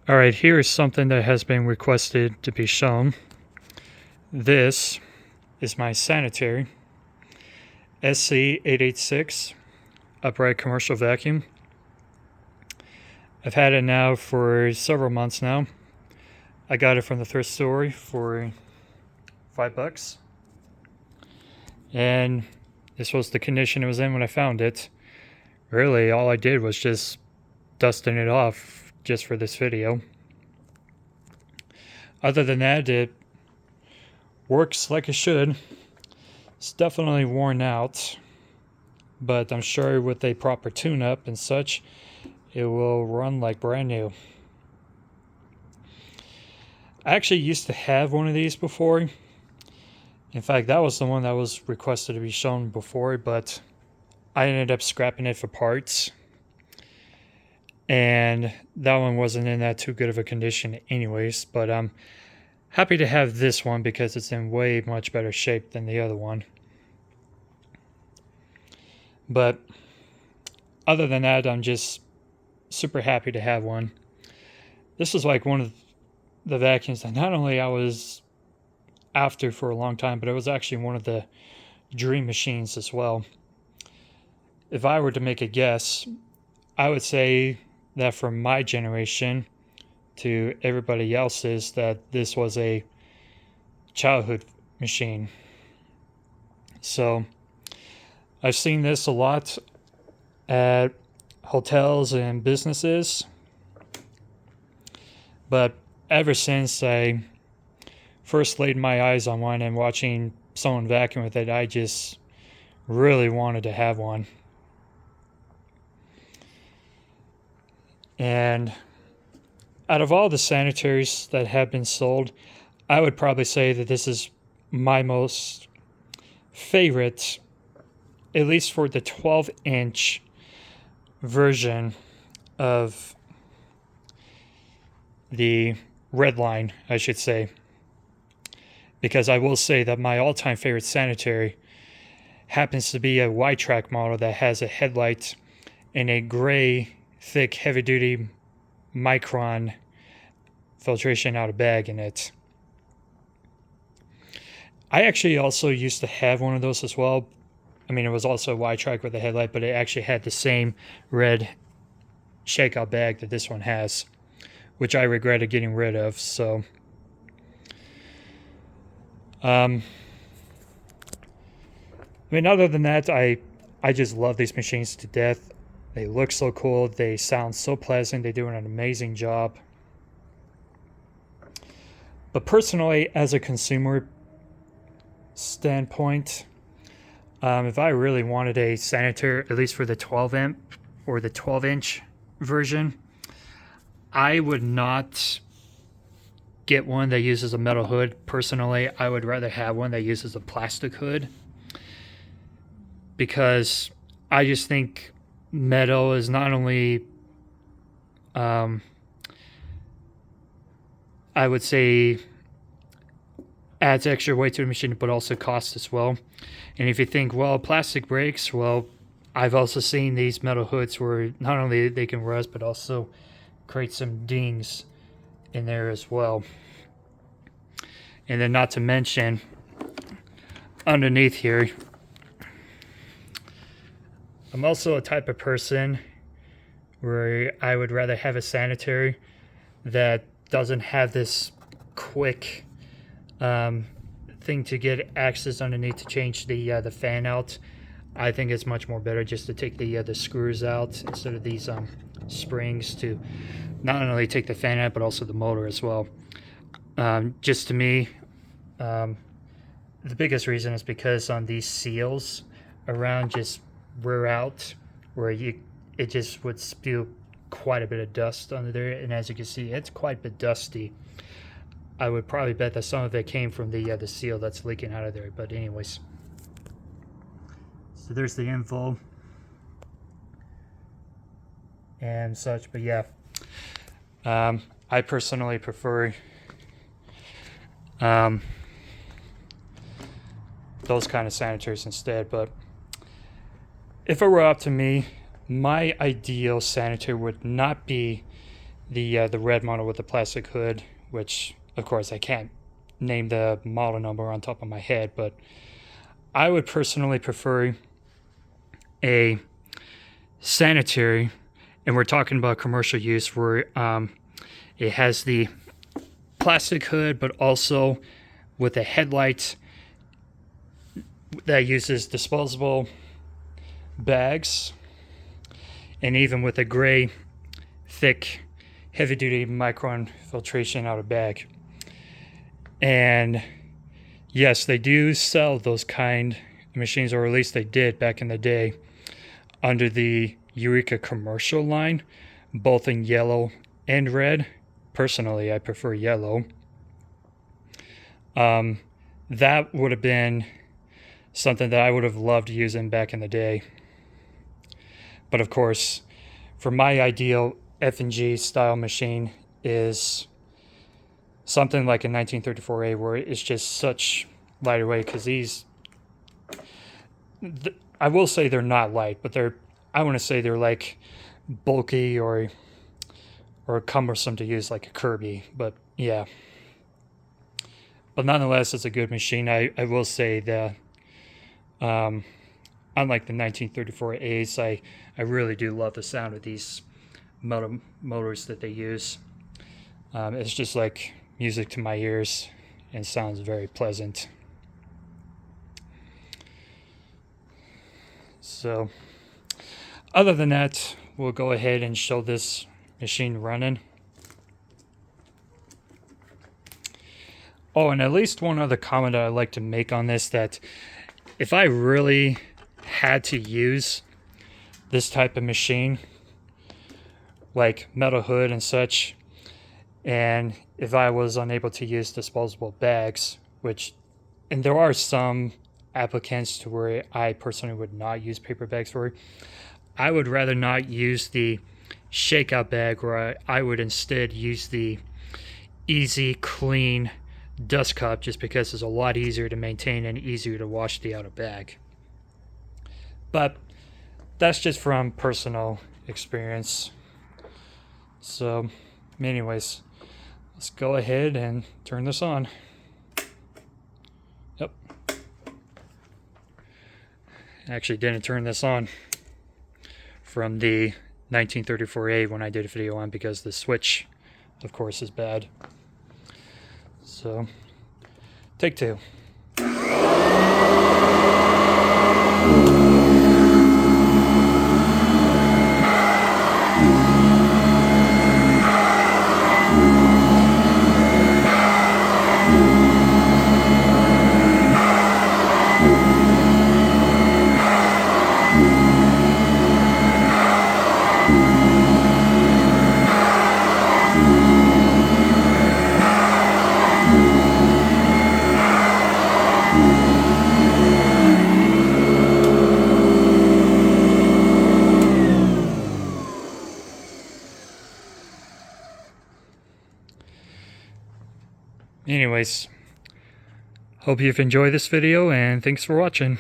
Alright, here is something that has been requested to be shown. This is my Sanitaire SC886 upright commercial vacuum. I've had it now for several months now. I got it from the thrift store for $5. And this was the condition it was in when I found it. Really, all I did was just dusting it off just for this video. Other than that, it works like it should. It's definitely worn out, but I'm sure with a proper tune-up and such, it will run like brand new. I actually used to have one of these before. In fact, that was the one that was requested to be shown before, but I ended up scrapping it for parts. And that one wasn't in that too good of a condition anyways, but I'm happy to have this one because it's in way much better shape than the other one. But other than that, I'm just super happy to have one. This is like one of the vacuums that not only I was after for a long time, but it was actually one of the dream machines as well. If I were to make a guess, I would say that from my generation to everybody else's, that this was a childhood machine. So I've seen this a lot at hotels and businesses, but ever since I first laid my eyes on one and watching someone vacuum with it, I just really wanted to have one. And out of all the sanitaries that have been sold, I would probably say that this is my most favorite, at least for the 12-inch version of the red line, I should say. Because I will say that my all-time favorite sanitary happens to be a Y-track model that has a headlight and a gray, thick, heavy-duty micron filtration out of bag in it. I actually also used to have one of those as well. I mean, it was also a Y-track with a headlight, but it actually had the same red shakeout bag that this one has, which I regretted getting rid of. So I mean, other than that, I just love these machines to death. They look so cool. They sound so pleasant. They do an amazing job. But personally, as a consumer standpoint, if I really wanted a Sanitaire, at least for the 12-amp or the 12-inch version, I would not get one that uses a metal hood. Personally, I would rather have one that uses a plastic hood, because I just think metal is not only, I would say, adds extra weight to the machine, but also cost as well. And if you think, well, plastic breaks, well, I've also seen these metal hoods where not only they can rust, but also create some dings in there as well. And then not to mention, underneath here, I'm also a type of person where I would rather have a sanitary that doesn't have this quick thing to get access underneath to change the fan out. I think it's much more better just to take the screws out instead of these springs to not only take the fan out but also the motor as well. Just to me, the biggest reason is because on these seals around just wear out, where it just would spew quite a bit of dust under there, and as you can see, it's quite a bit dusty. I would probably bet that some of it came from the seal that's leaking out of there. But anyways, so there's the info and such. But yeah, I personally prefer those kind of sanitaries instead. But if it were up to me, my ideal sanitary would not be the red model with the plastic hood, which of course I can't name the model number on top of my head, but I would personally prefer a Sanitaire, and we're talking about commercial use, where it has the plastic hood, but also with a headlight that uses disposable bags, and even with a gray, thick, heavy-duty micron filtration out of bag. And yes, they do sell those kind of machines, or at least they did back in the day, under the Eureka commercial line, both in yellow and red. Personally, I prefer yellow. That would have been something that I would have loved using back in the day. But of course, for my ideal F&G style machine is something like a 1934A, where it's just such lighter weight, because these, I will say they're not light, but I want to say they're like bulky or cumbersome to use, like a Kirby. But yeah, but nonetheless, it's a good machine. I will say that unlike the 1934As, I really do love the sound of these motors that they use. It's just like music to my ears and sounds very pleasant. So other than that, we'll go ahead and show this machine running. Oh, and at least one other comment I'd like to make on this, that if I really had to use this type of machine, like metal hood and such, and if I was unable to use disposable bags, and there are some applicants to where I personally would not use paper bags for, I would rather not use the shakeout bag, or I would instead use the easy, clean dust cup, just because it's a lot easier to maintain and easier to wash the outer bag. But that's just from personal experience. So anyways, let's go ahead and turn this on. Yep. Actually didn't turn this on from the 1934A when I did a video on, because the switch, of course, is bad. So, take two. Anyways, hope you've enjoyed this video, and thanks for watching.